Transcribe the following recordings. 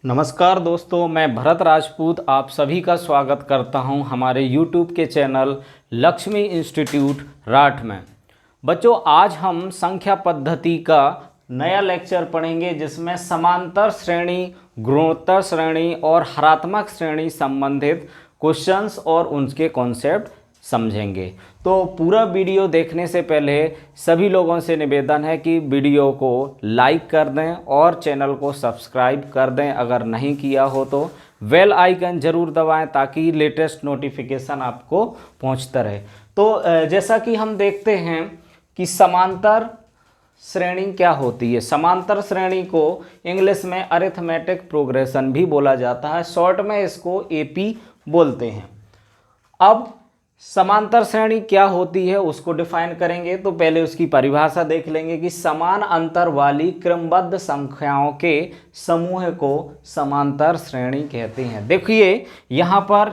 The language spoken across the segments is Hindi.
नमस्कार दोस्तों, मैं भरत राजपूत आप सभी का स्वागत करता हूं हमारे YouTube के चैनल लक्ष्मी इंस्टीट्यूट राठ में। बच्चों, आज हम संख्या पद्धति का नया लेक्चर पढ़ेंगे जिसमें समांतर श्रेणी, गुणोत्तर श्रेणी और हरात्मक श्रेणी संबंधित क्वेश्चंस और उनके कॉन्सेप्ट समझेंगे। तो पूरा वीडियो देखने से पहले सभी लोगों से निवेदन है कि वीडियो को लाइक कर दें और चैनल को सब्सक्राइब कर दें। अगर नहीं किया हो तो बेल आइकन ज़रूर दबाएं ताकि लेटेस्ट नोटिफिकेशन आपको पहुंचता रहे। तो जैसा कि हम देखते हैं कि समांतर श्रेणी क्या होती है। समांतर श्रेणी को इंग्लिश में अरिथमेटिक प्रोग्रेशन भी बोला जाता है, शॉर्ट में इसको एपी बोलते हैं। अब समांतर श्रेणी क्या होती है उसको डिफाइन करेंगे, तो पहले उसकी परिभाषा देख लेंगे कि समान अंतर वाली क्रमबद्ध संख्याओं के समूह को समांतर श्रेणी कहते हैं। देखिए यहाँ पर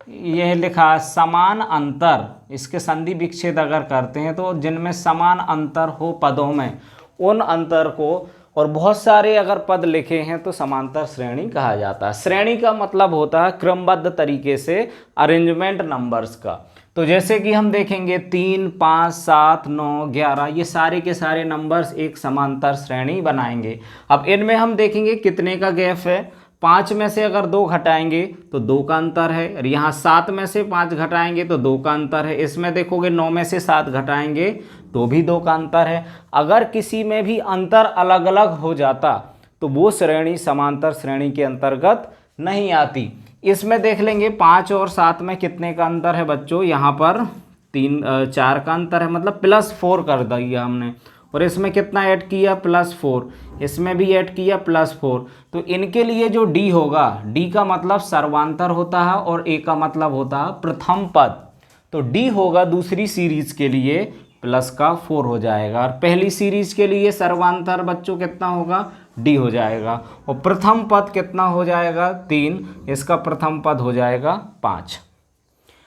यह लिखा समान अंतर, इसके संधि विच्छेद अगर करते हैं तो जिनमें समान अंतर हो पदों में, उन अंतर को, और बहुत सारे अगर पद लिखे हैं तो समांतर श्रेणी कहा जाता है। श्रेणी का मतलब होता है क्रमबद्ध तरीके से अरेंजमेंट नंबर्स का। तो जैसे कि हम देखेंगे 3, 5, 7, 9, 11 ये सारे के सारे नंबर्स एक समांतर श्रेणी बनाएंगे। अब इनमें हम देखेंगे कितने का गैप है। 5 में से अगर 2 घटाएंगे तो 2 का अंतर है, और यहाँ 7 में से 5 घटाएंगे तो 2 का अंतर है। इसमें देखोगे 9 में से 7 घटाएंगे तो भी 2 का अंतर है। अगर किसी में भी अंतर अलग अलग हो जाता तो वो श्रेणी समांतर श्रेणी के अंतर्गत नहीं आती। इसमें देख लेंगे 5 और 7 में कितने का अंतर है बच्चों। यहाँ पर 4 का अंतर है, मतलब +4 कर दिया हमने, और इसमें कितना ऐड किया +4, इसमें भी ऐड किया +4। तो इनके लिए जो डी होगा, डी का मतलब सर्वांतर होता है और ए का मतलब होता है प्रथम पद। तो डी होगा दूसरी सीरीज के लिए +4 हो जाएगा, और पहली सीरीज के लिए सर्वांतर बच्चों कितना होगा, डी हो जाएगा, और प्रथम पद कितना हो जाएगा 3, इसका प्रथम पद हो जाएगा 5।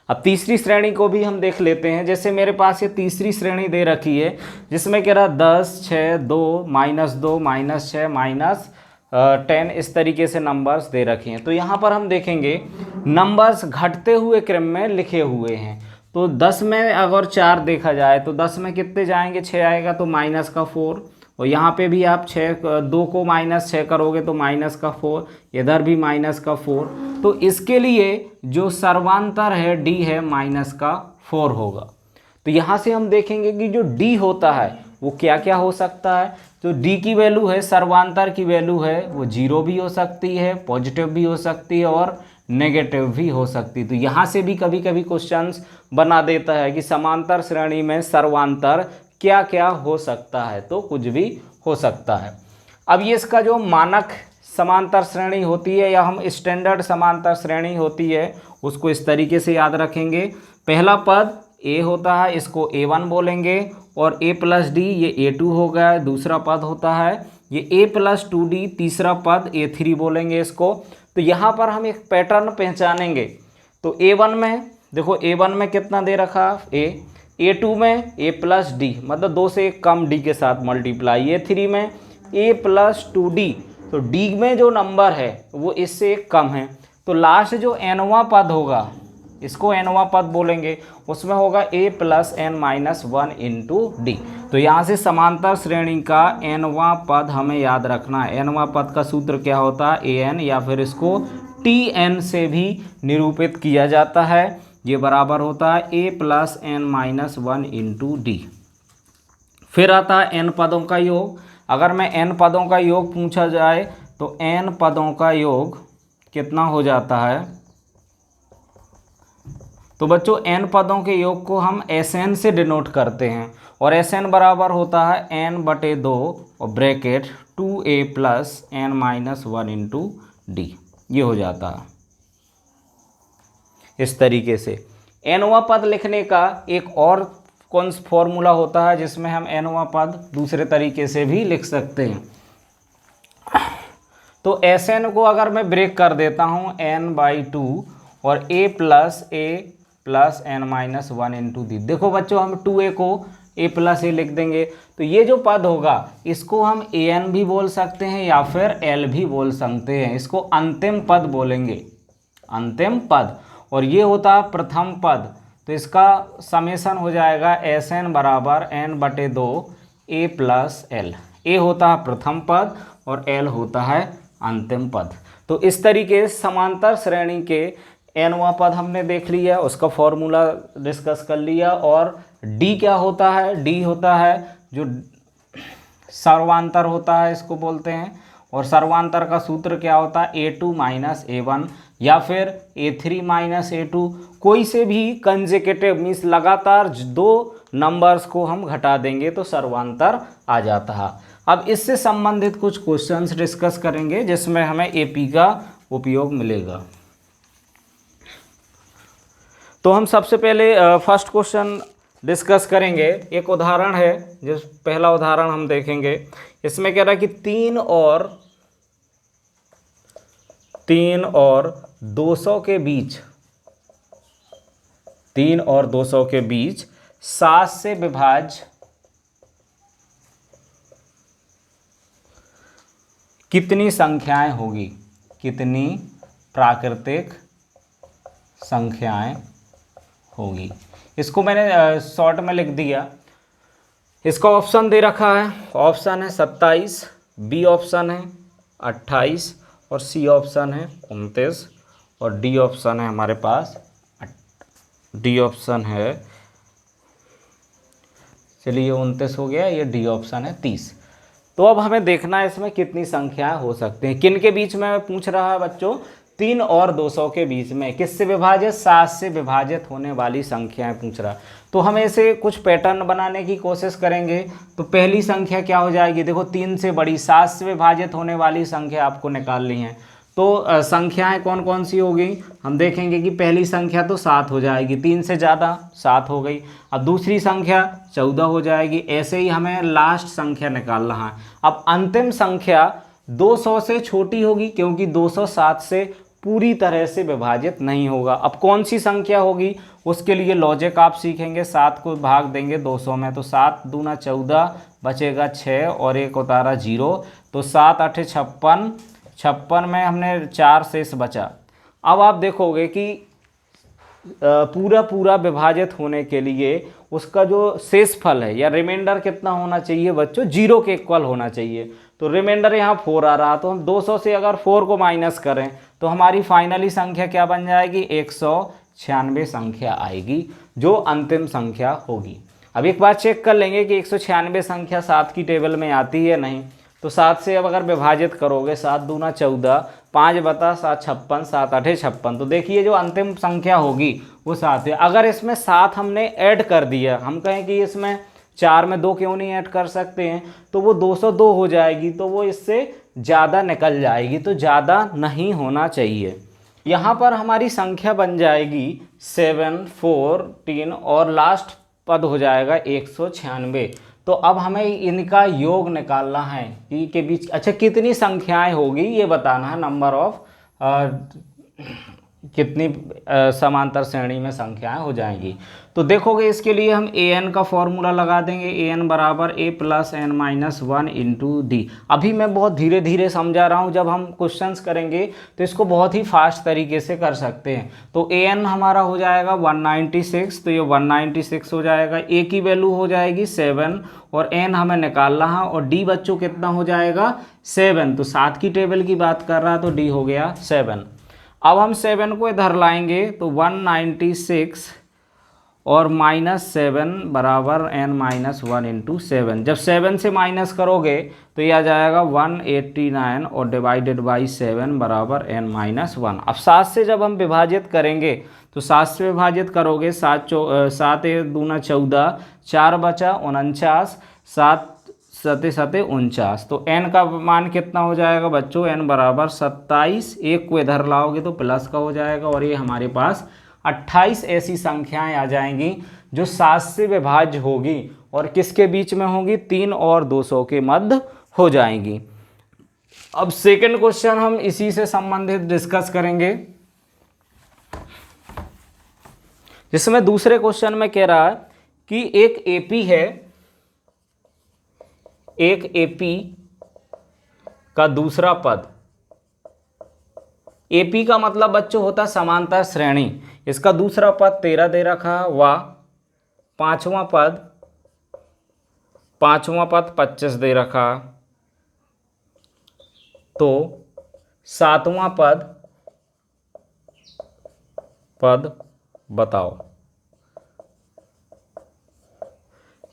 अब तीसरी श्रेणी को भी हम देख लेते हैं। जैसे मेरे पास ये तीसरी श्रेणी दे रखी है जिसमें कह रहा 10, 6, 2, -2, -6, -10 इस तरीके से नंबर्स दे रखे हैं। तो यहाँ पर हम देखेंगे नंबर्स घटते हुए क्रम में लिखे हुए हैं। तो 10 में अगर 4 देखा जाए तो 10 में कितने जाएंगे, 6 आएगा तो -4, और यहाँ पे भी आप 2 को -6 करोगे तो -4, इधर भी -4। तो इसके लिए जो सर्वांतर है डी है -4 होगा। तो यहाँ से हम देखेंगे कि जो डी होता है वो क्या क्या हो सकता है। जो डी की वैल्यू है, सर्वांतर की वैल्यू है, वो 0 भी हो सकती है, पॉजिटिव भी हो सकती है और नेगेटिव भी हो सकती है। तो यहाँ से भी कभी कभी क्वेश्चंस बना देता है कि समांतर श्रेणी में सर्वांतर क्या क्या हो सकता है, तो कुछ भी हो सकता है। अब ये इसका जो मानक समांतर श्रेणी होती है या हम स्टैंडर्ड समांतर श्रेणी होती है उसको इस तरीके से याद रखेंगे। पहला पद ए होता है, इसको A1 बोलेंगे, और A + D ये A2 हो गया। दूसरा पद होता है ये A + 2D, तीसरा पद A3 बोलेंगे इसको। तो यहाँ पर हम एक पैटर्न पहचानेंगे। तो A1 में देखो, A1 में कितना दे रखा A, A2 में A + D, मतलब 2 से कम D के साथ मल्टीप्लाई, A3 में A + 2D, तो D में जो नंबर है वो इससे एक कम है। तो लास्ट जो nवां पद होगा इसको nवां पद बोलेंगे, उसमें होगा A + n-1 × D। तो यहाँ से समांतर श्रेणी का nवां पद हमें याद रखना है। nवां पद का सूत्र क्या होता है, an, या फिर इसको Tn से भी निरूपित किया जाता है। ये बराबर होता है A + n-1 × D। फिर आता है n पदों का योग। अगर मैं n पदों का योग पूछा जाए तो n पदों का योग कितना हो जाता है। तो बच्चों n पदों के योग को हम Sn से डिनोट करते हैं, और Sn बराबर होता है n/2 और ब्रैकेट 2a + n-1 × D। ये हो जाता है इस तरीके से। nवां पद लिखने का एक और कौन सा फॉर्मूला होता है जिसमें हम nवां पद दूसरे तरीके से भी लिख सकते हैं। तो Sn को अगर मैं ब्रेक कर देता हूँ n/2 और a + n-1 × D। देखो बच्चों, हम 2a को ए प्लस ए लिख देंगे। तो ये जो पद होगा इसको हम ए एन भी बोल सकते हैं या फिर एल भी बोल सकते हैं। इसको अंतिम पद बोलेंगे, अंतिम पद। और ये होता है प्रथम पद, तो इसका समेशन हो जाएगा एस एन बराबर एन बटे 2 ए प्लस एल। ए होता है प्रथम पद और एल होता है अंतिम पद। तो इस तरीके से समांतर श्रेणी के एनवां पद हमने देख लिया, उसका फॉर्मूला डिस्कस कर लिया। और डी क्या होता है? डी होता है जो सर्वांतर होता है, इसको बोलते हैं। और सर्वांतर का सूत्र क्या होता है? A2 माइनस A1 या फिर A3 माइनस A2। कोई से भी कंसेक्यूटिव मीन्स लगातार दो नंबर्स को हम घटा देंगे तो सर्वांतर आ जाता है। अब इससे संबंधित कुछ क्वेश्चंस डिस्कस करेंगे जिसमें हमें एपी का उपयोग मिलेगा। तो हम सबसे पहले फर्स्ट क्वेश्चन डिस्कस करेंगे। एक उदाहरण है, जिस पहला उदाहरण हम देखेंगे। इसमें कह रहा है कि 3 और 200 के बीच, 3 और 200 के बीच 7 से विभाज्य कितनी संख्याएं होगी? कितनी प्राकृतिक संख्याएं होगी? इसको मैंने शॉर्ट में लिख दिया। इसका ऑप्शन दे रखा है, ऑप्शन है 27, बी ऑप्शन है 28 और सी ऑप्शन है 29 और डी ऑप्शन है हमारे पास, डी ऑप्शन है, चलिए 29 हो गया, ये डी ऑप्शन है 30। तो अब हमें देखना है इसमें कितनी संख्याएं हो सकती हैं। किन के बीच में पूछ रहा है बच्चों? 3 और 200 के बीच में। किससे विभाजित? 7 से विभाजित होने वाली संख्याएं पूछ रहा। तो हम ऐसे कुछ पैटर्न बनाने की कोशिश करेंगे। तो पहली संख्या क्या हो जाएगी? देखो 3 से बड़ी 7 से विभाजित होने वाली संख्या आपको निकालनी है। तो संख्याएं कौन कौन सी होगी? हम देखेंगे कि पहली संख्या तो 7 हो जाएगी, 3 से ज़्यादा 7 हो गई। अब दूसरी संख्या 14 हो जाएगी। ऐसे ही हमें लास्ट संख्या निकालना है। अब अंतिम संख्या 200 से छोटी होगी क्योंकि 200 7 से पूरी तरह से विभाजित नहीं होगा। अब कौन सी संख्या होगी उसके लिए लॉजिक आप सीखेंगे। 7 को भाग देंगे 200 में, तो 7 दूना 14, बचेगा 6 और एक उतारा 0, तो 7 8 56, 56 में हमने 4 शेष बचा। अब आप देखोगे कि पूरा विभाजित होने के लिए उसका जो शेषफल है या रिमाइंडर कितना होना चाहिए बच्चों? 0 के इक्वल होना चाहिए। तो रिमाइंडर यहाँ 4 आ रहा, तो हम 200 से अगर 4 को माइनस करें तो हमारी फाइनली संख्या क्या बन जाएगी? 196 संख्या आएगी, जो अंतिम संख्या होगी। अब एक बार चेक कर लेंगे कि 196 संख्या 7 की टेबल में आती है नहीं। तो 7 से अब अगर विभाजित करोगे, 7 दूना 14, 5 बता 7 56, 7 8 56, तो देखिए जो अंतिम संख्या होगी वो 7 है। अगर इसमें 7 हमने ऐड कर दिया, हम कहें कि इसमें 4 में 2 क्यों नहीं ऐड कर सकते हैं, तो वो 202 हो जाएगी, तो वो इससे ज़्यादा निकल जाएगी, तो ज़्यादा नहीं होना चाहिए। यहाँ पर हमारी संख्या बन जाएगी 7 4 3 और लास्ट पद हो जाएगा 196। तो अब हमें इनका योग निकालना है कि के बीच अच्छा कितनी संख्याएं होगी ये बताना है। नंबर ऑफ कितनी समांतर श्रेणी में संख्याएं हो जाएंगी। तो देखोगे इसके लिए हम ए एन का फॉर्मूला लगा देंगे। ए एन बराबर A plus n minus 1 into D. अभी मैं बहुत धीरे धीरे समझा रहा हूँ, जब हम क्वेश्चंस करेंगे तो इसको बहुत ही फास्ट तरीके से कर सकते हैं। तो ए एन हमारा हो जाएगा 196, तो ये 196 हो जाएगा। ए की वैल्यू हो जाएगी 7 और एन हमें निकालना है, और डी बच्चों कितना हो जाएगा? 7। तो 7 की टेबल की बात कर रहा तो डी हो गया 7। अब हम 7 को इधर लाएंगे तो 196 और -7 बराबर n माइनस 1 इंटू 7। जब 7 से माइनस करोगे तो ये आ जाएगा 189 और डिवाइडेड बाई 7 बराबर n माइनस 1। अब 7 से जब हम विभाजित करेंगे तो 7 से विभाजित करोगे, 7 दूना 14, 4 बचा 49, 7 7 7 49। तो n का मान कितना हो जाएगा बच्चों? n बराबर 27। एक को इधर लाओगे तो प्लस का हो जाएगा, और ये हमारे पास 28 ऐसी संख्याएं आ जाएंगी जो 7 से विभाज्य होगी और किसके बीच में होगी? 3 और 200 के मध्य हो जाएंगी। अब सेकंड क्वेश्चन हम इसी से संबंधित डिस्कस करेंगे, जिसमें दूसरे क्वेश्चन में कह रहा है कि एक एपी है एक एपी का दूसरा पद, एपी का मतलब बच्चों होता समांतर श्रेणी, इसका दूसरा पद 13 दे रखा व पांचवा पद 25 दे रखा, तो सातवां पद बताओ।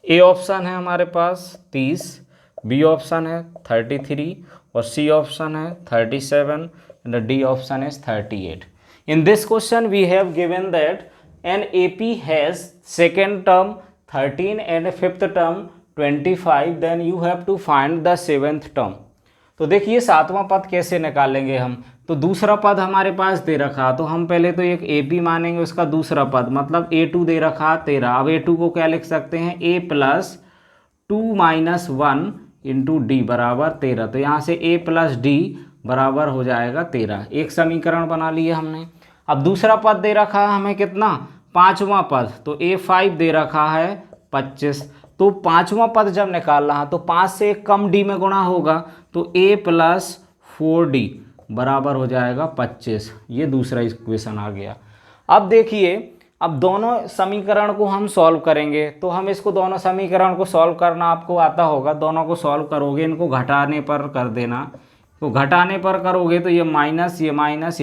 ए ऑप्शन है हमारे पास 30, बी ऑप्शन है 33 और सी ऑप्शन है 37 and the D option is 38. In this question we have given that an AP has second term 13 and fifth term 25, then you have to find the seventh term. तो देखिए सातवां पद कैसे निकालेंगे हम, तो दूसरा पद हमारे पास दे रखा, तो हम पहले तो एक AP मानेंगे, उसका दूसरा पद मतलब A2 दे रखा 13। अब A2 को क्या लिख सकते हैं, A plus 2 minus 1 into D बराबर 13, तो यहाँ से A प्लस डी बराबर हो जाएगा 13। एक समीकरण बना लिए हमने। अब दूसरा पद दे रखा है हमें कितना, पांचवा पद, तो A5 दे रखा है 25, तो पांचवा पद जब निकालना है तो 5 से एक कम डी में गुणा होगा, तो A प्लस 4D बराबर हो जाएगा 25। ये दूसरा इक्वेशन आ गया। अब देखिए, अब दोनों समीकरण को हम सॉल्व करेंगे, तो हम इसको दोनों समीकरण को सॉल्व करना आपको आता होगा, दोनों को सॉल्व करोगे, इनको घटाने पर कर देना, तो घटाने पर करोगे तो ये माइनस ये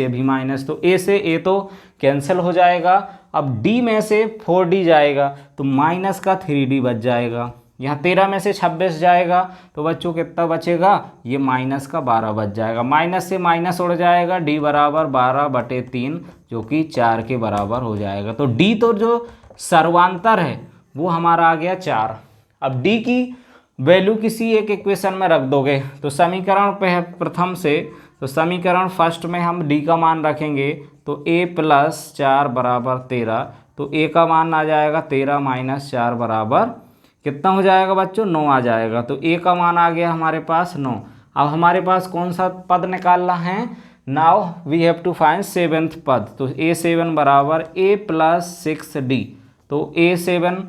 भी माइनस, तो ए से ए तो कैंसिल हो जाएगा। अब डी में से 4D जाएगा तो माइनस का 3D बच जाएगा। यहाँ 13 में से 26 जाएगा तो बच्चों कितना बचेगा, ये माइनस का 12 बच जाएगा। माइनस से माइनस उड़ जाएगा, डी बराबर 12/3 जो कि 4 के बराबर हो जाएगा। तो डी तो जो सर्वांतर है वो हमारा आ गया 4। अब डी की वैल्यू किसी एक इक्वेशन में रख दोगे, तो समीकरण पे प्रथम से, तो समीकरण फर्स्ट में हम डी का मान रखेंगे, तो a प्लस 4 बराबर 13, तो a का मान आ जाएगा 13 माइनस 4 बराबर कितना हो जाएगा बच्चों, 9 आ जाएगा। तो a का मान आ गया हमारे पास 9। अब हमारे पास कौन सा पद निकालना है, now we have to find seventh पद, तो a7 बराबर a प्लस 6D, तो a7,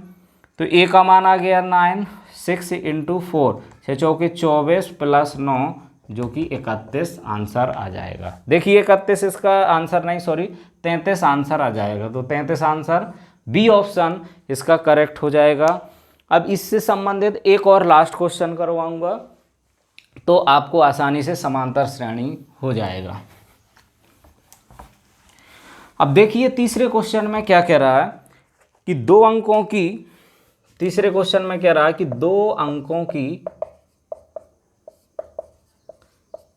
तो a का मान आ गया 9, 6 इंटू 4, 6 चौके 24 प्लस 9 जो कि 31 आंसर आ जाएगा। देखिए 31 इसका आंसर नहीं, सॉरी 33 आंसर आ जाएगा, तो 33 आंसर बी ऑप्शन इसका करेक्ट हो जाएगा। अब इससे संबंधित एक और लास्ट क्वेश्चन करवाऊंगा, तो आपको आसानी से समांतर श्रेणी हो जाएगा। अब देखिए तीसरे क्वेश्चन में क्या कह रहा है कि दो अंकों की, तीसरे क्वेश्चन में कह रहा है कि 2 अंकों की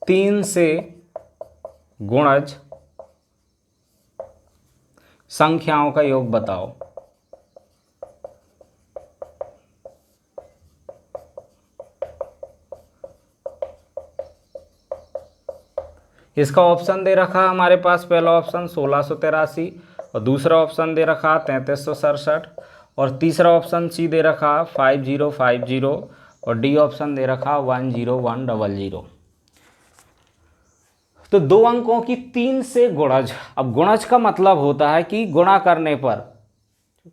3 से गुणज संख्याओं का योग बताओ। इसका ऑप्शन दे रखा है हमारे पास, पहला ऑप्शन 1683 और दूसरा ऑप्शन दे रखा 3367 और तीसरा ऑप्शन सी दे रखा 5050 और डी ऑप्शन दे रखा 10100। तो 2 अंकों की 3 से गुणज, अब गुणज का मतलब होता है कि गुणा करने पर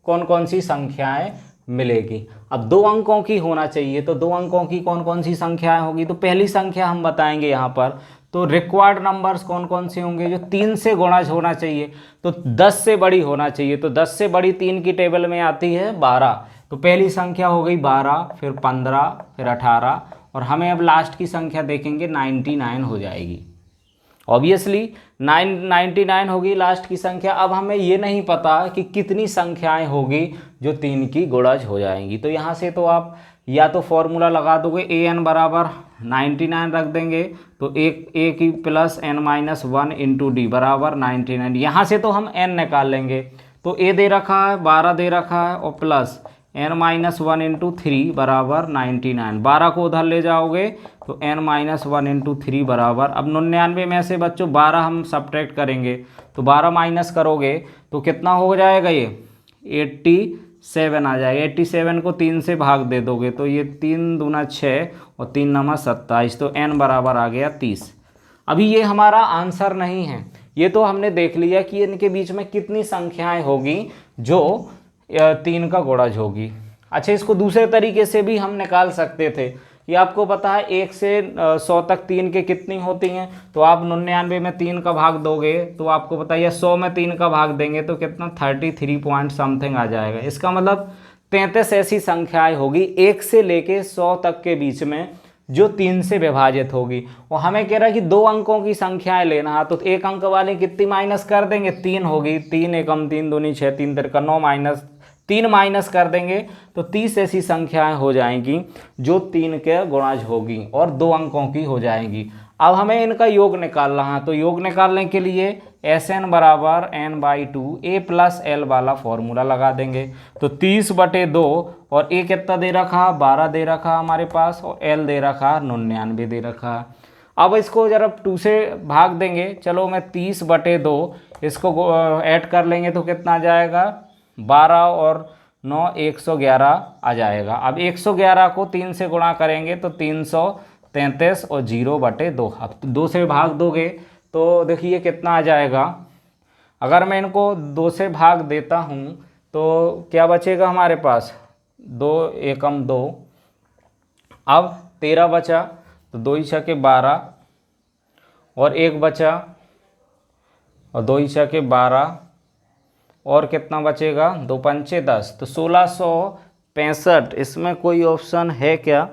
कौन कौन सी संख्याएं मिलेगी। अब 2 अंकों की होना चाहिए, तो 2 अंकों की कौन कौन सी संख्याएं होगी, तो पहली संख्या हम बताएंगे यहाँ पर, तो रिक्वायर्ड नंबर्स कौन कौन से होंगे, जो 3 से गुणज होना चाहिए, तो 10 से बड़ी होना चाहिए, तो 10 से बड़ी 3 की टेबल में आती है 12, तो पहली संख्या हो गई 12, फिर 15, फिर 18 और हमें अब लास्ट की संख्या देखेंगे 99 हो जाएगी। ऑब्वियसली 99 होगी लास्ट की संख्या। अब हमें ये नहीं पता कि कितनी संख्याएं होगी जो 3 की गुणज हो जाएंगी, तो यहाँ से तो आप या तो फॉर्मूला लगा दोगे, an बराबर 99 रख देंगे, तो a की plus n minus 1 into D बराबर 99। यहाँ से तो हम n निकाल लेंगे, तो a दे रखा है 12 दे रखा है और प्लस n माइनस 1 इंटू 3 बराबर 99। 12 को उधर ले जाओगे तो n माइनस 1 इंटू 3 बराबर, अब 99 में से बच्चों 12 हम सब्ट्रैक्ट करेंगे, तो 12 माइनस करोगे तो कितना हो जाएगा, ये 87 आ जाएगा। 87 को 3 से भाग दे दोगे तो ये 3 दूना 6 और 3 नवा 27, तो n बराबर आ गया 30। अभी ये हमारा आंसर नहीं है, ये तो हमने देख लिया कि इनके बीच में कितनी संख्याएं होगी जो 3 का गुणज होगी। अच्छा, इसको दूसरे तरीके से भी हम निकाल सकते थे कि आपको पता है 1 से 100 तक 3 के कितनी होती हैं, तो आप 99 में 3 का भाग दोगे तो आपको पता है 100 में 3 का भाग देंगे तो कितना 33 पॉइंट समथिंग आ जाएगा। इसका मतलब 33 ऐसी संख्याएं होगी 1 से लेके 100 तक के बीच में जो 3 से विभाजित होगी। और हमें कह रहा है कि 2 अंकों की संख्याएं लेना है, तो 1 अंक वाली कितनी माइनस कर देंगे, 3 होगी, 3 एकम 3 दूनी 6 3 तिरका 9 माइनस 3 माइनस कर देंगे तो 30 ऐसी संख्याएं हो जाएंगी जो 3 के गुणज होगी और 2 अंकों की हो जाएंगी। अब हमें इनका योग निकालना है, तो योग निकालने के लिए Sn बराबर n/2 a प्लस एल वाला फॉर्मूला लगा देंगे। तो 30/2 और a कितना दे रखा, 12 दे रखा हमारे पास, और l दे रखा 99 दे रखा। अब इसको जरा 2 से भाग देंगे, चलो मैं 30/2 इसको ऐड कर लेंगे तो कितना आ जाएगा, 12 और 9 111 आ जाएगा। अब 111 को 3 से गुणा करेंगे तो 333 और 0/2। अब 2 से भाग दोगे तो देखिए कितना आ जाएगा। अगर मैं इनको 2 से भाग देता हूँ तो क्या बचेगा हमारे पास, 2 एकम 2, अब 13 बचा, तो 2 छके 12 और 1 बचा और 2 छके 12 और कितना बचेगा, 2 पंचे 10, तो 1665। इसमें कोई ऑप्शन है क्या,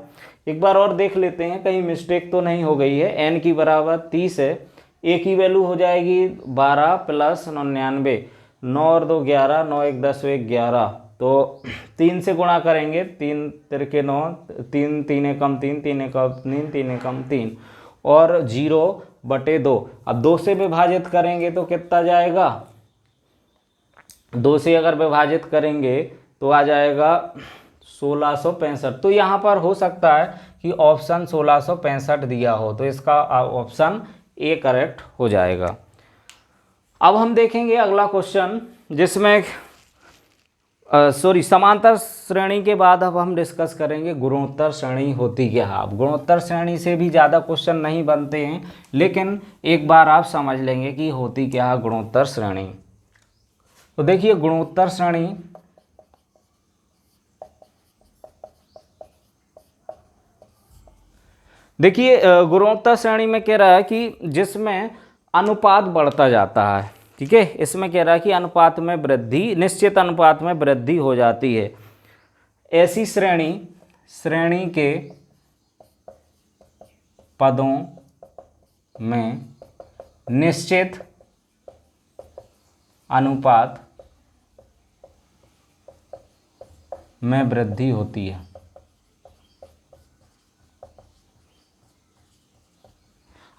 एक बार और देख लेते हैं कहीं मिस्टेक तो नहीं हो गई है। n की बराबर 30 है, a की वैल्यू हो जाएगी 12 प्लस 99, 9 और 2 11, 9 1 10 1 11, तो 3 से गुणा करेंगे, 3 तिरके 9, 3 3 एकम 3, 3 एकम 3, 3 एकम 3 और 0/2। अब 2 से विभाजित करेंगे तो कितना जाएगा, 2 से अगर विभाजित करेंगे तो आ जाएगा 1665। तो यहाँ पर हो सकता है कि ऑप्शन 1665 दिया हो, तो इसका ऑप्शन ए करेक्ट हो जाएगा। अब हम देखेंगे अगला क्वेश्चन जिसमें समांतर श्रेणी के बाद अब हम डिस्कस करेंगे गुणोत्तर श्रेणी होती क्या है। अब गुणोत्तर श्रेणी से भी ज़्यादा क्वेश्चन नहीं बनते हैं, लेकिन एक बार आप समझ लेंगे कि होती क्या है गुणोत्तर श्रेणी। तो देखिए गुणोत्तर श्रेणी देखिए गुणोत्तर श्रेणी में कह रहा है कि जिसमें अनुपात बढ़ता जाता है, ठीक है, इसमें कह रहा है कि अनुपात में वृद्धि, निश्चित अनुपात में वृद्धि हो जाती है। ऐसी श्रेणी के पदों में निश्चित अनुपात में वृद्धि होती है।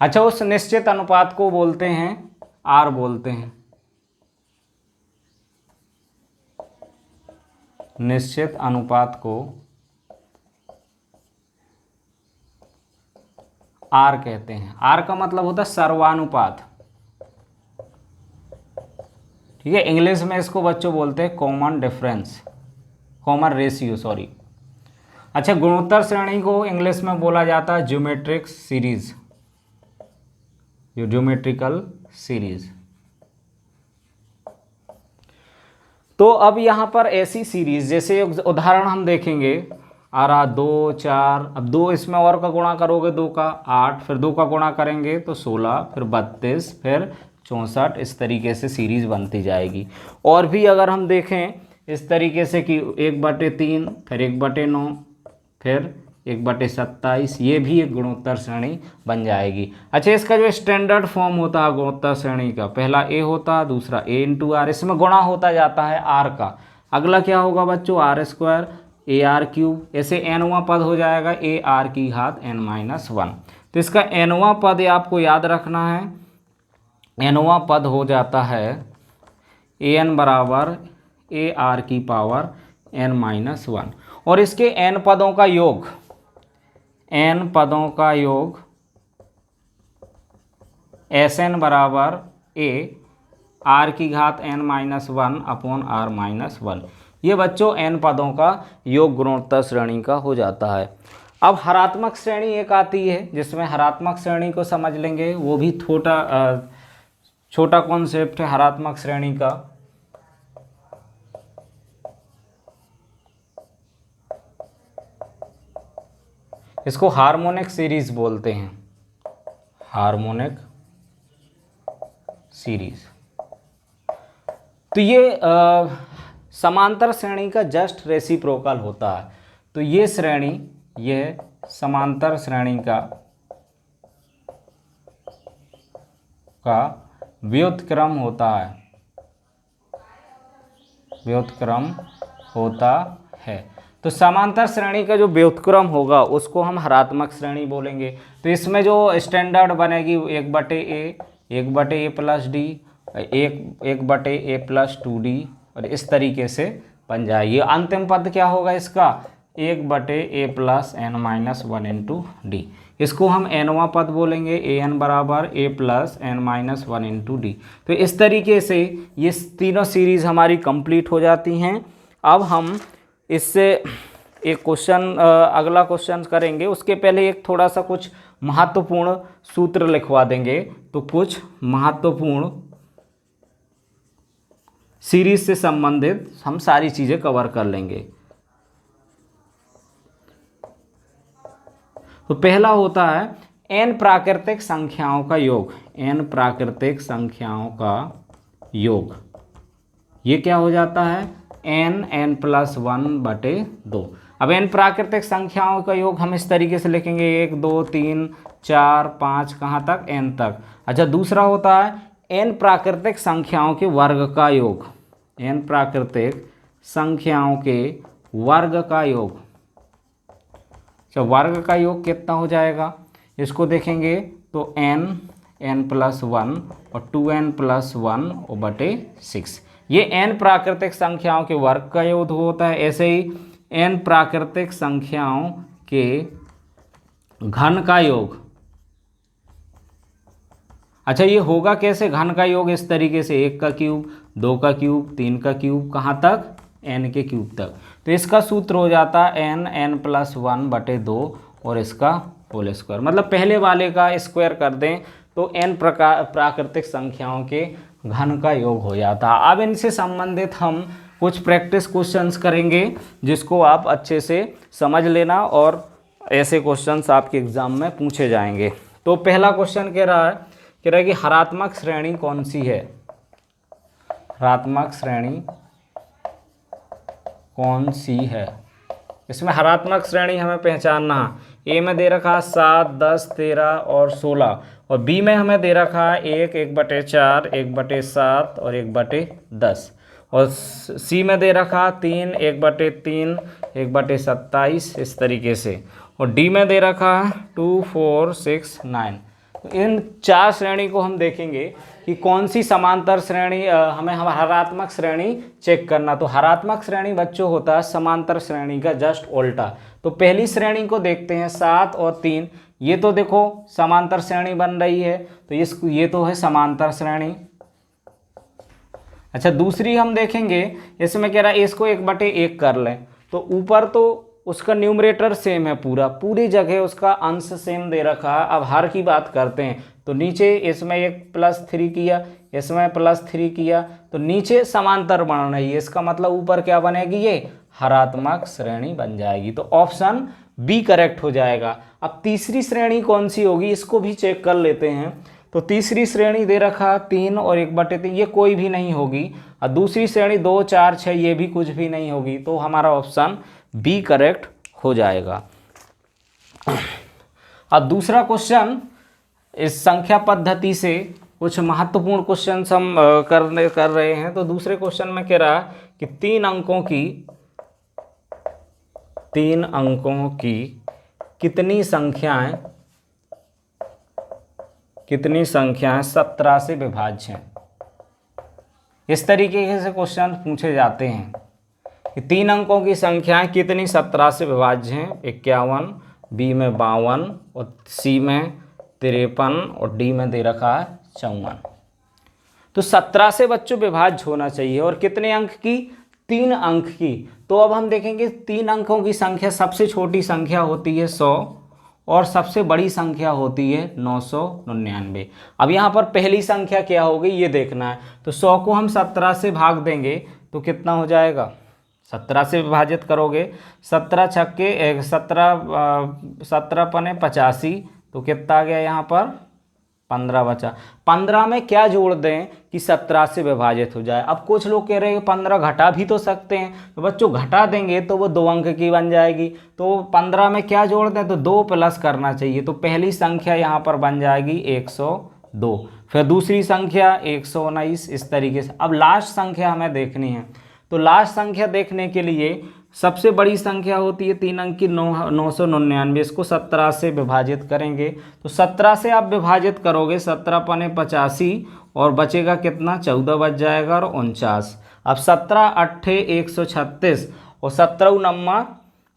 अच्छा, उस निश्चित अनुपात को बोलते हैं आर बोलते हैं, निश्चित अनुपात को आर कहते हैं। आर का मतलब होता है सर्वानुपात, ठीक है, इंग्लिश में इसको बच्चों बोलते हैं कॉमन रेशियो, सॉरी। अच्छा, गुणोत्तर श्रेणी को इंग्लिश में बोला जाता है ज्योमेट्रिक सीरीज, ज्योमेट्रिकल सीरीज। तो अब यहां पर ऐसी सीरीज, जैसे उदाहरण हम देखेंगे, आ रहा 2 4, अब 2 इसमें और का गुणा करोगे 2 का 8, फिर 2 का गुणा करेंगे तो 16, फिर 32, फिर 64, इस तरीके से सीरीज बनती जाएगी। और भी अगर हम देखें इस तरीके से कि 1/3, फिर 1/9, फिर 1/27, ये भी एक गुणोत्तर श्रेणी बन जाएगी। अच्छा, इसका जो स्टैंडर्ड फॉर्म होता है गुणोत्तर श्रेणी का, पहला ए होता है, दूसरा a इंटू आर, इसमें गुणा होता जाता है आर का। अगला क्या होगा बच्चों, r² AR³ ऐसे nवां पद हो जाएगा AR⁻n-1। तो इसका nवां पद आपको याद रखना है, nवां पद हो जाता है an बराबर AR⁻n-1, और इसके n पदों का योग, n पदों का योग Sn बराबर AR⁻n-1/r-1। ये बच्चों n पदों का योग गुणोत्तर श्रेणी का हो जाता है। अब हरात्मक श्रेणी एक आती है, जिसमें हरात्मक श्रेणी को समझ लेंगे, वो भी छोटा कॉन्सेप्ट है हरात्मक श्रेणी का। इसको हार्मोनिक सीरीज बोलते हैं, हार्मोनिक सीरीज। तो ये समांतर श्रेणी का जस्ट रेसिप्रोकल होता है। तो ये श्रेणी, ये समांतर श्रेणी का व्युत्क्रम होता है, व्युत्क्रम होता है। तो समांतर श्रेणी का जो व्युत्क्रम होगा उसको हम हरात्मक श्रेणी बोलेंगे। तो इसमें जो स्टैंडर्ड बनेगी 1/a plus D, 1/a plus 2d, और इस तरीके से बन जाएगी। अंतिम पद क्या होगा इसका, 1/a plus n-1 into D. इसको हम nवां पद बोलेंगे, an बराबर a plus n-1 into d. तो इस तरीके से ये तीनों सीरीज हमारी कंप्लीट हो जाती हैं। अब हम इससे एक क्वेश्चन, अगला क्वेश्चन करेंगे। उसके पहले एक थोड़ा सा कुछ महत्वपूर्ण सूत्र लिखवा देंगे। तो कुछ महत्वपूर्ण सीरीज से संबंधित हम सारी चीज़ें कवर कर लेंगे। तो पहला होता है n प्राकृतिक संख्याओं का योग, n प्राकृतिक संख्याओं का योग। ये क्या हो जाता है, n+1/2। अब n प्राकृतिक संख्याओं का योग हम इस तरीके से लिखेंगे, 1 2 3 4 5, कहाँ तक, n तक। अच्छा, दूसरा होता है n प्राकृतिक संख्याओं के वर्ग का योग, n प्राकृतिक संख्याओं के वर्ग का योग। तो वर्ग का योग कितना हो जाएगा, इसको देखेंगे तो n+1 और 2n+1/6। ये n प्राकृतिक संख्याओं के वर्ग का योग होता है। ऐसे ही n प्राकृतिक संख्याओं के घन का योग। अच्छा, ये होगा कैसे घन का योग, इस तरीके से 1 का क्यूब, 2 का क्यूब, 3 का क्यूब, कहाँ तक, n के क्यूब तक। तो इसका सूत्र हो जाता है n+1/2 और इसका होल स्क्वायर। मतलब पहले वाले का स्क्वायर कर दें तो n प्राकृतिक संख्याओं के घन का योग हो जाता है। अब इनसे संबंधित हम कुछ प्रैक्टिस क्वेश्चंस करेंगे जिसको आप अच्छे से समझ लेना, और ऐसे क्वेश्चंस आपके एग्जाम में पूछे जाएंगे। तो पहला क्वेश्चन कह रहा है कि हरात्मक श्रेणी कौन सी है, हरात्मक श्रेणी कौन सी है। इसमें हरात्मक श्रेणी हमें पहचानना है। ए में दे रखा है 7, 10, 13 और 16, और बी में हमें दे रखा है 1, 1/4, 1/7 और 1/10, और सी में दे रखा है 3, 1/3, 1/27, इस तरीके से, और डी में दे रखा है 2, 4, 6, 9। तो इन 4 श्रेणी को हम देखेंगे कि कौन सी समांतर श्रेणी, हमें हरात्मक श्रेणी चेक करना। तो हरात्मक श्रेणी बच्चों होता है समांतर श्रेणी का जस्ट उल्टा। तो पहली श्रेणी को देखते हैं, 7 और 3, ये तो देखो समांतर श्रेणी बन रही है, तो ये तो है समांतर श्रेणी। अच्छा, दूसरी हम देखेंगे, इसमें कह रहा है इसको 1/1 कर लें। तो ऊपर तो उसका न्यूमरेटर सेम है, पूरी जगह उसका अंश सेम दे रखा है। अब हर की बात करते हैं, तो नीचे इसमें 1+3 किया, इसमें +3 किया, तो नीचे समांतर बन रही है। इसका मतलब ऊपर क्या बनेगी, ये हरात्मक श्रेणी बन जाएगी। तो ऑप्शन बी करेक्ट हो जाएगा। अब तीसरी श्रेणी कौन सी होगी, इसको भी चेक कर लेते हैं। तो तीसरी श्रेणी दे रखा 3 और 1/3, ये कोई भी नहीं होगी। और दूसरी श्रेणी 2, 4, 6, ये भी कुछ भी नहीं होगी। तो हमारा ऑप्शन बी करेक्ट हो जाएगा। अब दूसरा क्वेश्चन, इस संख्या पद्धति से कुछ महत्वपूर्ण क्वेश्चन हम कर रहे हैं। तो दूसरे क्वेश्चन में कह रहा है कि 3 अंकों की कितनी संख्याएं 17 से विभाज्य हैं। इस तरीके से क्वेश्चन पूछे जाते हैं कि 3 अंकों की संख्याएं कितनी 17 से विभाज्य हैं। 51, बी में 52 और सी में 53 और डी में दे रखा है 54। तो 17 से बच्चों विभाज्य होना चाहिए, और कितने अंक की, 3 अंक की। तो अब हम देखेंगे 3 अंकों की संख्या, सबसे छोटी संख्या होती है 100 और सबसे बड़ी संख्या होती है 999। अब यहाँ पर पहली संख्या क्या होगी ये देखना है। तो 100 को हम 17 से भाग देंगे तो कितना हो जाएगा, 17 से विभाजित करोगे, 17 छक्के 17 पने 85, तो कितना आ गया यहाँ पर 15 बचा। 15 में क्या जोड़ दें कि 17 से विभाजित हो जाए। अब कुछ लोग कह रहे हैं 15 घटा भी तो सकते हैं, तो बच्चों घटा देंगे तो वो 2 अंक की बन जाएगी। तो 15 में क्या जोड़ दें, तो 2 प्लस करना चाहिए। तो पहली संख्या यहाँ पर बन जाएगी 102, फिर दूसरी संख्या 119, इस तरीके से। अब लास्ट संख्या हमें देखनी है, तो लास्ट संख्या देखने के लिए सबसे बड़ी संख्या होती है 3 अंक की 999, इसको 17 से विभाजित करेंगे। तो 17 से आप विभाजित करोगे, 17 पने 85 और बचेगा कितना, 14 बच जाएगा और 49। अब 17 अट्ठे 136 और 17 नम्मा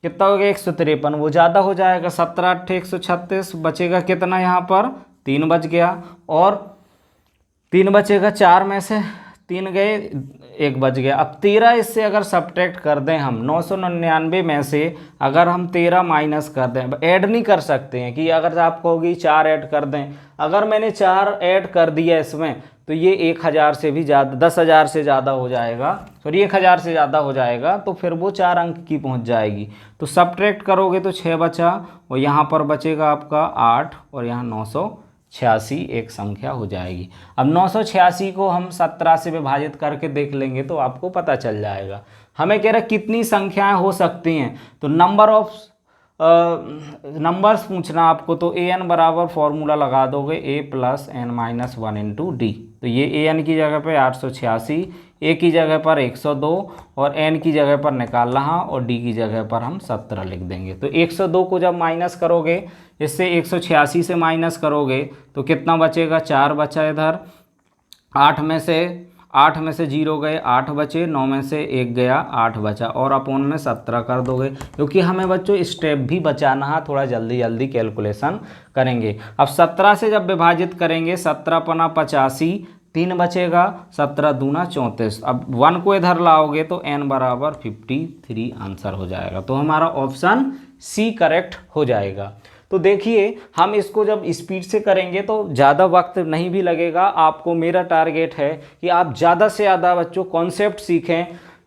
कितना हो गया 153, वो ज़्यादा हो जाएगा। 17 अट्ठे 136, बचेगा कितना यहाँ पर 3 बच गया, और 3 बचेगा, 4 में से 3 गए, 1 बच गया। अब 13 इससे अगर सब्ट्रैक्ट कर दें हम, 999 में से अगर हम 13 माइनस कर दें, ऐड नहीं कर सकते हैं कि अगर आप कहोगी 4 ऐड कर दें, अगर मैंने 4 ऐड कर दिया इसमें तो ये 1000 से भी ज़्यादा, 10,000 से ज़्यादा हो जाएगा, सॉरी 1000 से ज़्यादा हो जाएगा, तो फिर वो 4 अंक की पहुंच जाएगी। तो सब्ट्रैक्ट करोगे तो 6 बचा, और यहाँ पर बचेगा आपका 8, और यहाँ 986 एक संख्या हो जाएगी। अब 986 को हम 17 से विभाजित करके देख लेंगे तो आपको पता चल जाएगा। हमें कह रहा कितनी संख्याएं हो सकती हैं, तो नंबर ऑफ नंबर्स पूछना आपको, तो ए एन बराबर फॉर्मूला लगा दोगे a plus n minus 1 into d. तो ये ए एन की जगह पे 886, ए की जगह पर 102 और एन की जगह पर निकाल रहा, और डी की जगह पर हम 17 लिख देंगे। तो 102 को जब माइनस करोगे, इससे 186 से माइनस करोगे तो कितना बचेगा, 4 बचा इधर, 8 में से 0 गए, 8 बचे, 9 में से 1 गया, 8 बचा, और अपोन में 17 कर दोगे, क्योंकि हमें बच्चों स्टेप भी बचाना है, थोड़ा जल्दी जल्दी कैलकुलेशन करेंगे। अब 17 से जब विभाजित करेंगे, 17 पना 85, 3 बचेगा, 17 दूना 34। अब 1 को इधर लाओगे तो n बराबर 53 आंसर हो जाएगा। तो हमारा ऑप्शन सी करेक्ट हो जाएगा। तो देखिए हम इसको जब स्पीड से करेंगे तो ज़्यादा वक्त नहीं भी लगेगा आपको। मेरा टारगेट है कि आप ज़्यादा से ज़्यादा बच्चों कॉन्सेप्ट सीखें।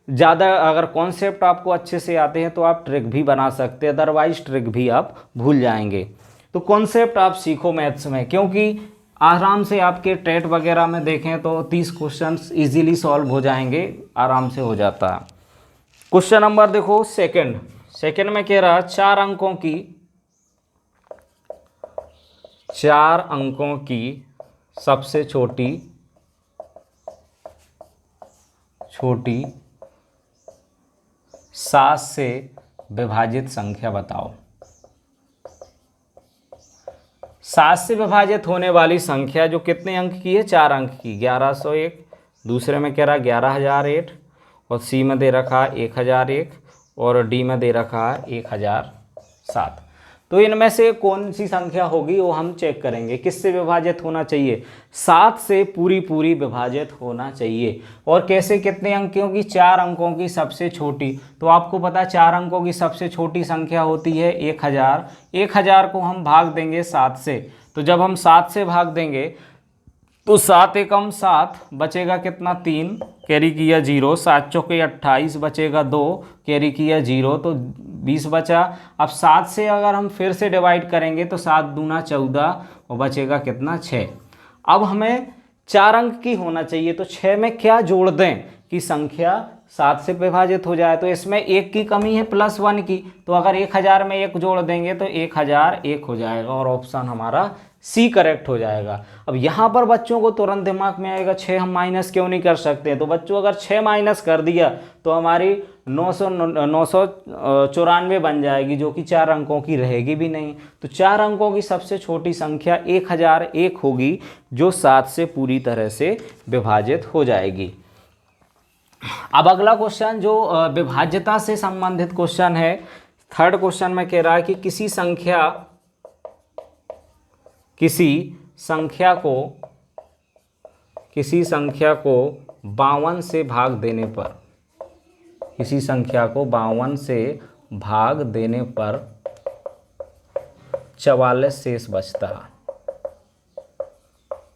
ज़्यादा अगर कॉन्सेप्ट आपको अच्छे से आते हैं तो आप ट्रिक भी बना सकते हैं, अदरवाइज ट्रिक भी आप भूल जाएंगे। तो कॉन्सेप्ट आप सीखो मैथ्स में, क्योंकि आराम से आपके टेट वगैरह में देखें तो 30 क्वेश्चंस इजीली सॉल्व हो जाएंगे, आराम से हो जाता है। क्वेश्चन नंबर देखो सेकंड में कह रहा 4 अंकों की सबसे छोटी 7 से विभाजित संख्या बताओ। 7 से विभाजित होने वाली संख्या जो कितने अंक की है, 4 अंक की, 1101, दूसरे में कह रहा 11008, और सी में दे रखा 1001, और डी में दे रखा 1007। तो इनमें से कौन सी संख्या होगी वो हम चेक करेंगे। किससे विभाजित होना चाहिए, 7 से पूरी विभाजित होना चाहिए। और कैसे, कितने अंकों की, 4 अंकों की सबसे छोटी। तो आपको पता है 4 अंकों की सबसे छोटी संख्या होती है 1000। 1000 को हम भाग देंगे 7 से, तो जब हम 7 से भाग देंगे तो 7 एकम 7, बचेगा कितना 3, कैरी किया 0, 7 चौके 28, बचेगा 2, कैरी किया 0, तो 20 बचा। अब 7 से अगर हम फिर से डिवाइड करेंगे तो 7 दूना 14, और बचेगा कितना 6। अब हमें 4 अंक की होना चाहिए, तो 6 में क्या जोड़ दें कि संख्या 7 से विभाजित हो जाए। तो इसमें 1 की कमी है +1 की, तो अगर 1000 में 1 जोड़ देंगे तो 1001 हो जाएगा, और ऑप्शन हमारा सी करेक्ट हो जाएगा। अब यहाँ पर बच्चों को तुरंत दिमाग में आएगा 6 हम माइनस क्यों नहीं कर सकते। तो बच्चों अगर 6 माइनस कर दिया तो हमारी 994 बन जाएगी, जो कि 4 अंकों की रहेगी भी नहीं। तो 4 अंकों की सबसे छोटी संख्या 1001 होगी, जो 7 से पूरी तरह से विभाजित हो जाएगी। अब अगला क्वेश्चन जो विभाज्यता से संबंधित क्वेश्चन है, थर्ड क्वेश्चन में कह रहा है कि किसी संख्या को 52 से भाग देने पर, किसी संख्या को 52 से भाग देने पर 44 शेष बचता है।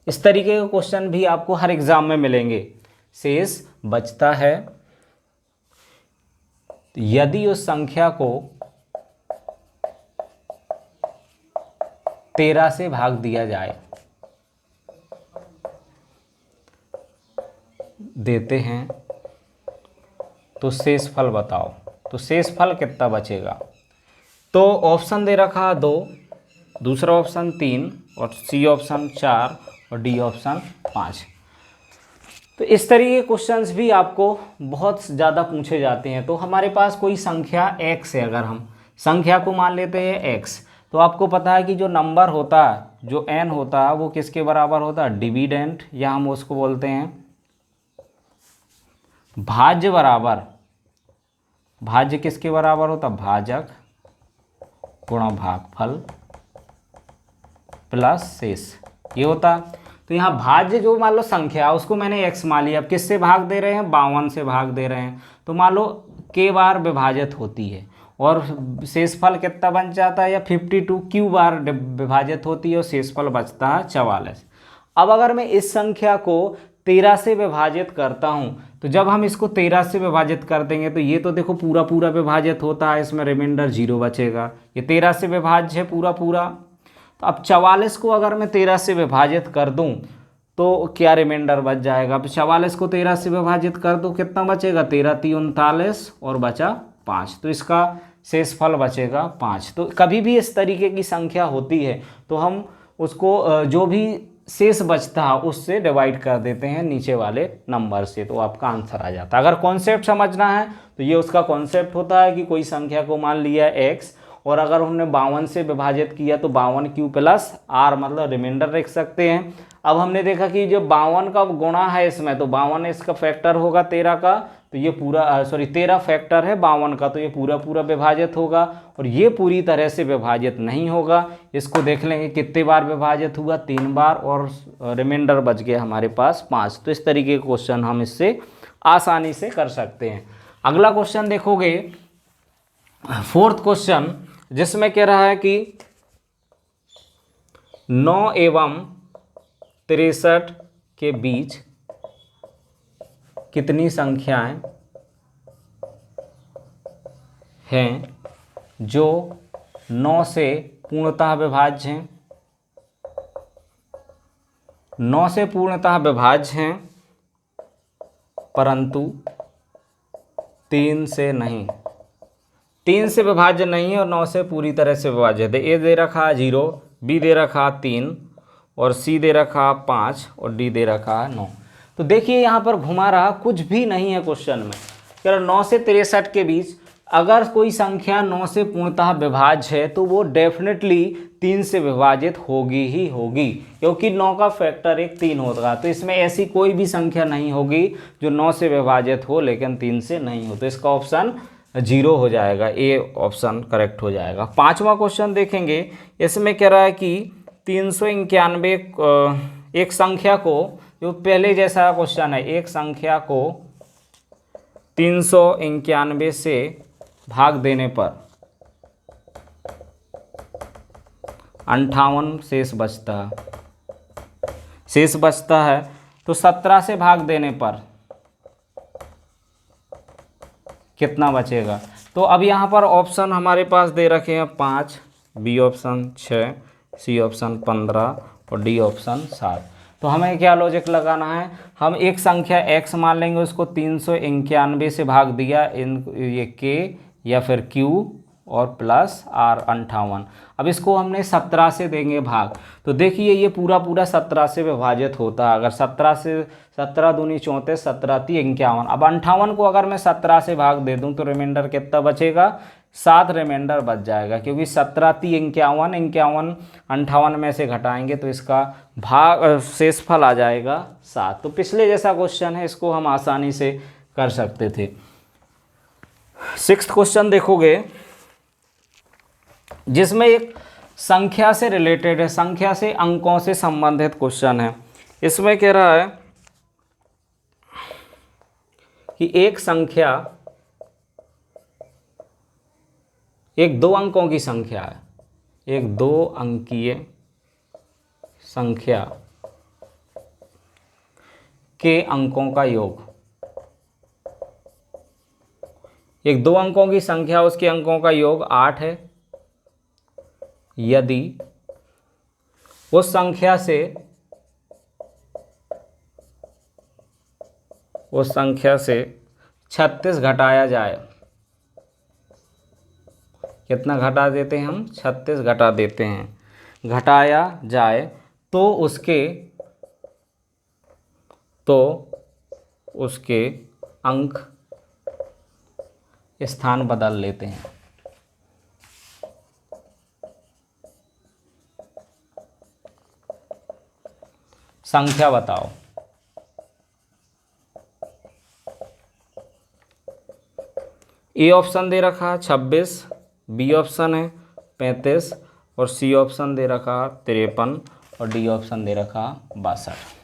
इस तरीके के क्वेश्चन भी आपको हर एग्जाम में मिलेंगे। शेष बचता है यदि उस संख्या को 13 से भाग दिया जाए, देते हैं, तो शेषफल बताओ। तो शेषफल कितना बचेगा? तो ऑप्शन दे रखा 2, दूसरा ऑप्शन 3 और सी ऑप्शन 4 और डी ऑप्शन 5। तो इस तरीके के क्वेश्चंस भी आपको बहुत ज़्यादा पूछे जाते हैं। तो हमारे पास कोई संख्या x है, अगर हम संख्या को मान लेते हैं x, तो आपको पता है कि जो नंबर होता है, जो n होता है, वो किसके बराबर होता है? डिविडेंड, या हम उसको बोलते हैं भाज्य बराबर। भाज्य किसके बराबर होता है? भाजक गुणा भागफल प्लस शेष, ये होता। तो यहाँ भाज्य जो मान लो संख्या, उसको मैंने x मान लिया। अब किससे भाग दे रहे हैं? 52 से भाग दे रहे हैं। तो मान लो k बार विभाजित होती है और शेषफल कितना बन जाता है? या 52 q बार विभाजित होती है और शेषफल बचता है 44। अब अगर मैं इस संख्या को 13 से विभाजित करता हूँ, तो जब हम इसको 13 से विभाजित कर देंगे तो ये तो देखो पूरा पूरा विभाजित होता है, इसमें रिमाइंडर 0 बचेगा। ये 13 से विभाज्य है पूरा पूरा। तो अब 44 को अगर मैं 13 से विभाजित कर दूं तो क्या रिमाइंडर बच जाएगा? अब 44 को 13 से विभाजित कर दूं, कितना बचेगा? 13 × 3 = 39 और बचा 5। तो इसका शेषफल बचेगा 5। तो कभी भी इस तरीके की संख्या होती है तो हम उसको जो भी शेष बचता है उससे डिवाइड कर देते हैं नीचे वाले नंबर से, तो आपका आंसर आ जाता है। अगर कॉन्सेप्ट समझना है तो ये उसका कॉन्सेप्ट होता है कि कोई संख्या को मान लिया x, और अगर हमने 52 से विभाजित किया तो 52q प्लस r, मतलब रिमाइंडर रख सकते हैं। अब हमने देखा कि जो 52 का गुणा है इसमें, तो 52 इसका फैक्टर होगा 13 का, तो ये पूरा 13 फैक्टर है 52 का, तो ये पूरा पूरा विभाजित होगा। और ये पूरी तरह से विभाजित नहीं होगा। इसको देख लेंगे कितने बार विभाजित हुआ? 3 बार, और रिमाइंडर बच गया हमारे पास 5। तो इस तरीके के क्वेश्चन हम इससे आसानी से कर सकते हैं। अगला क्वेश्चन देखोगे, 4th क्वेश्चन, जिसमें कह रहा है कि 9 एवं 63 के बीच कितनी संख्याएं हैं जो 9 से पूर्णतः विभाज्य हैं? 9 से पूर्णतः विभाज्य हैं परंतु 3 से नहीं। 3 से विभाज्य नहीं है और 9 से पूरी तरह से विभाज्य है। ए दे रखा 0, बी दे रखा 3 और सी दे रखा 5 और डी दे रखा 9। तो देखिए यहाँ पर घुमा रहा कुछ भी नहीं है क्वेश्चन में। कह रहा 9 से 63 के बीच अगर कोई संख्या 9 से पूर्णतः विभाज्य है तो वो डेफिनेटली 3 से विभाजित होगी ही होगी, क्योंकि 9 का फैक्टर 3 होगा। तो इसमें ऐसी कोई भी संख्या नहीं होगी जो 9 से विभाजित हो लेकिन 3 से नहीं हो। तो इसका ऑप्शन 0 हो जाएगा, ए ऑप्शन करेक्ट हो जाएगा। 5वां क्वेश्चन देखेंगे, इसमें कह रहा है कि 391 एक संख्या को, जो पहले जैसा क्वेश्चन है, एक संख्या को 391 से भाग देने पर 58 शेष बचता है। शेष बचता है तो 17 से भाग देने पर कितना बचेगा? तो अब यहाँ पर ऑप्शन हमारे पास दे रखे हैं 5, बी ऑप्शन 6, सी ऑप्शन 15 और डी ऑप्शन 7। तो हमें क्या लॉजिक लगाना है? हम एक संख्या x मान लेंगे, उसको 391 से भाग दिया, ये k या फिर q और प्लस r 58। अब इसको हमने 17 से देंगे भाग, तो देखिए ये पूरा पूरा 17 से विभाजित होता है। अगर 17 से 17 दूनी 34, 17 × 3 = 51। अब 58 को अगर मैं 17 से भाग दे दूं तो रिमाइंडर कितना बचेगा? 7 रिमाइंडर बच जाएगा, क्योंकि 17 × 3 = 51, 51 58 में से घटाएंगे तो इसका भाग शेषफल आ जाएगा 7। तो पिछले जैसा क्वेश्चन है, इसको हम आसानी से कर सकते थे। 6th क्वेश्चन देखोगे, जिसमें एक संख्या से रिलेटेड है, संख्या से अंकों से संबंधित क्वेश्चन है। इसमें कह रहा है कि एक संख्या, एक 2 अंकों की संख्या है, एक 2 अंकीय संख्या के अंकों का योग एक 2 अंकों की संख्या उसके अंकों का योग 8 है, यदि उस संख्या से 36 घटाया जाए, कितना घटा देते हैं हम, 36 घटा देते हैं, घटाया जाए तो उसके अंक स्थान बदल लेते हैं। संख्या बताओ। ए ऑप्शन दे रखा 26, बी ऑप्शन है 35 और सी ऑप्शन दे रखा 53 और डी ऑप्शन दे रखा 62।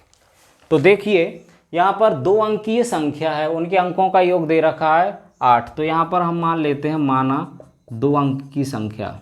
तो देखिए यहाँ पर 2 अंकीय संख्या है, उनके अंकों का योग दे रखा है 8। तो यहाँ पर हम मान लेते हैं, माना 2 अंक की संख्या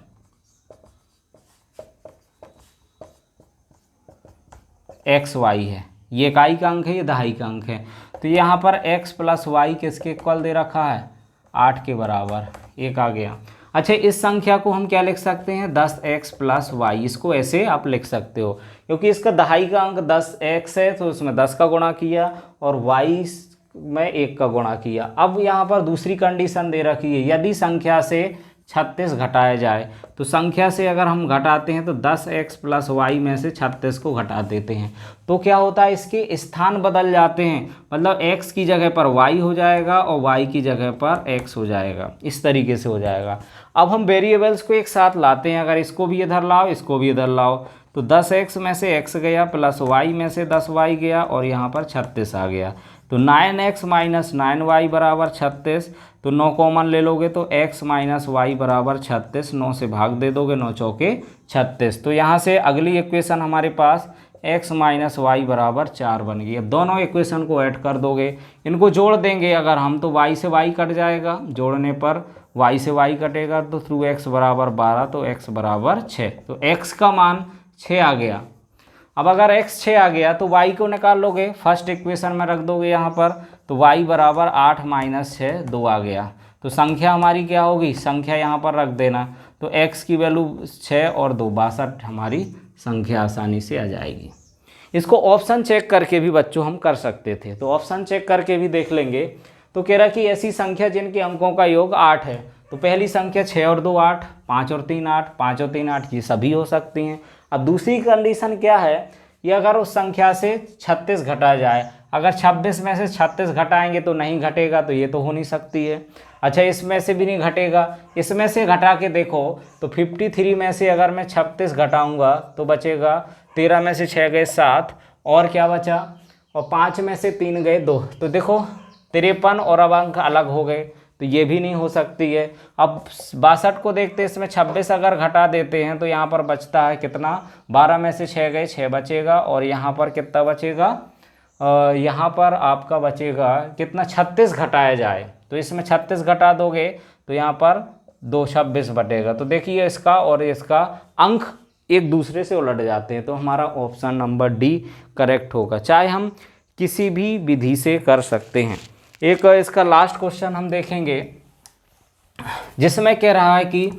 एक्स वाई है, ये इकाई का अंक है, ये दहाई का अंक है। तो यहाँ पर x प्लस वाई किसके इक्वल दे रखा है, 8 के बराबर, एक आ गया। अच्छा, इस संख्या को हम क्या लिख सकते हैं, 10x प्लस वाई, इसको ऐसे आप लिख सकते हो क्योंकि इसका दहाई का अंक 10x है, तो उसमें 10 का गुणा किया और y में 1 का गुणा किया। अब यहाँ पर दूसरी कंडीशन दे रखी है, यदि संख्या से 36 घटाया जाए, तो संख्या से अगर हम घटाते हैं तो 10x प्लस वाई में से 36 को घटा देते हैं तो क्या होता है, इसके स्थान बदल जाते हैं, मतलब x की जगह पर y हो जाएगा और y की जगह पर x हो जाएगा, इस तरीके से हो जाएगा। अब हम वेरिएबल्स को एक साथ लाते हैं, अगर इसको भी इधर लाओ, इसको भी इधर लाओ, तो 10x में से x गया प्लस y में से 10y गया और यहाँ पर 36 आ गया। तो 9x माइनस 9y बराबर 36, तो 9 कॉमन ले लोगे तो x माइनस वाई बराबर 36, 9 से भाग दे दोगे, 9 चौके 36। तो यहाँ से अगली इक्वेशन हमारे पास x माइनस वाई बराबर 4 बन गई। अब दोनों इक्वेशन को ऐड कर दोगे, इनको जोड़ देंगे अगर हम, तो y से y कट जाएगा, जोड़ने पर y से y कटेगा, तो थ्रू x बराबर 12, तो x बराबर 6, तो x का मान 6 आ गया। अब अगर x 6 आ गया तो y को निकाल लोगे, फर्स्ट इक्वेशन में रख दोगे यहाँ पर, तो y बराबर 8 माइनस 6 2 आ गया। तो संख्या हमारी क्या होगी, संख्या यहाँ पर रख देना, तो x की वैल्यू 6 और 2 62 हमारी संख्या आसानी से आ जाएगी। इसको ऑप्शन चेक करके भी बच्चों हम कर सकते थे, तो ऑप्शन चेक करके भी देख लेंगे। तो कह रहा कि ऐसी संख्या जिनके अंकों का योग 8 है, तो पहली संख्या 6 और 2 8, 5 और 3 8, 5 और 3 8, ये सभी हो सकती हैं। अब दूसरी कंडीशन क्या है, ये अगर उस संख्या से 36 घटा जाए, अगर 26 में से 36 घटाएंगे तो नहीं घटेगा, तो ये तो हो नहीं सकती है। अच्छा, इसमें से भी नहीं घटेगा, इसमें से घटा के देखो तो 53 में से अगर मैं 36 घटाऊंगा तो बचेगा 13 में से 6 गए 7 और क्या बचा, और 5 में से 3 गए 2, तो देखो 53 और अब अंक अलग हो गए, तो ये भी नहीं हो सकती है। अब 62 को देखते हैं, इसमें 26 अगर घटा देते हैं तो यहाँ पर बचता है कितना, 12 में से 6 गए 6 बचेगा और यहाँ पर कितना बचेगा, यहाँ पर आपका बचेगा कितना, 36 घटाया जाए, तो इसमें 36 घटा दोगे तो यहाँ पर 26 बटेगा। तो देखिए इसका और इसका अंक एक दूसरे से उलट जाते हैं, तो हमारा ऑप्शन नंबर डी करेक्ट होगा। चाहे हम किसी भी विधि से कर सकते हैं। एक इसका लास्ट क्वेश्चन हम देखेंगे, जिसमें कह रहा है कि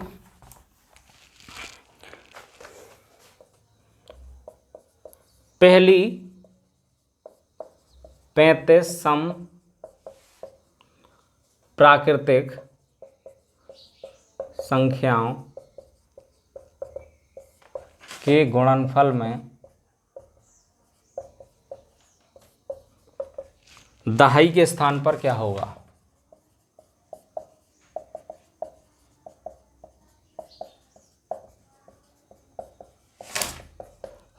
पहली 35 सम प्राकृतिक संख्याओं के गुणनफल में दहाई के स्थान पर क्या होगा।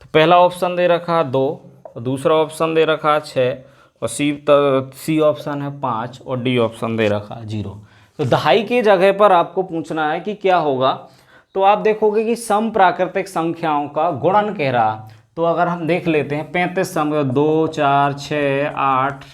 तो पहला ऑप्शन दे रखा 2, दूसरा ऑप्शन दे रखा 6 और सी ऑप्शन है 5 और डी ऑप्शन दे रखा 0। तो दहाई की जगह पर आपको पूछना है कि क्या होगा। तो आप देखोगे कि सम प्राकृतिक संख्याओं का गुणन कह रहा, तो अगर हम देख लेते हैं 35 सम 2 4 6 8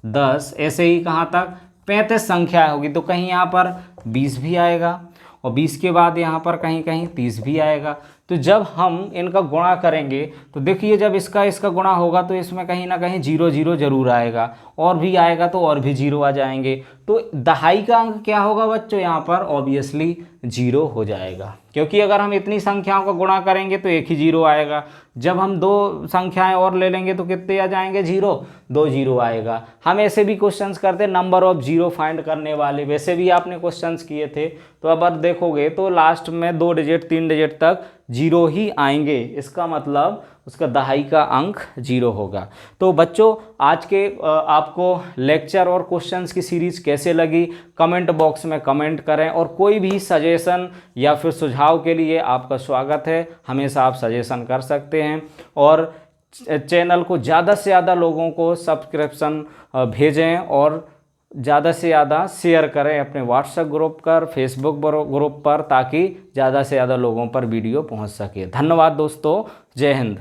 10, ऐसे ही कहाँ तक 35 संख्या होगी, तो कहीं यहाँ पर 20 भी आएगा और 20 के बाद यहाँ पर कहीं कहीं 30 भी आएगा। तो तो जब हम इनका गुणा करेंगे तो देखिए जब इसका इसका गुणा होगा तो इसमें कहीं ना कहीं 0 0 जरूर आएगा, और भी आएगा तो और भी 0 आ जाएंगे। तो दहाई का अंक क्या होगा बच्चों, यहाँ पर ऑब्वियसली 0 हो जाएगा, क्योंकि अगर हम इतनी संख्याओं का गुणा करेंगे तो एक ही 0 आएगा। जब हम दो संख्याएं और ले लेंगे तो कितने आ जाएंगे, 0, 2 0 आएगा। हम ऐसे भी क्वेश्चंस करते नंबर ऑफ जीरो फाइंड करने वाले, वैसे भी आपने क्वेश्चंस किए थे। तो अब देखोगे तो लास्ट में 2 डिजिट 3 डिजिट तक 0 ही आएंगे, इसका मतलब उसका दहाई का अंक 0 होगा। तो बच्चों आज के आपको लेक्चर और क्वेश्चंस की सीरीज कैसे लगी कमेंट बॉक्स में कमेंट करें, और कोई भी सजेशन या फिर सुझाव के लिए आपका स्वागत है, हमेशा आप सजेशन कर सकते हैं। और चैनल को ज़्यादा से ज़्यादा लोगों को सब्सक्रिप्शन भेजें और ज़्यादा से ज़्यादा शेयर करें अपने व्हाट्सएप ग्रुप पर, फेसबुक ग्रुप पर, ताकि ज़्यादा से ज़्यादा लोगों पर वीडियो पहुंच सके। धन्यवाद दोस्तों, जय हिंद।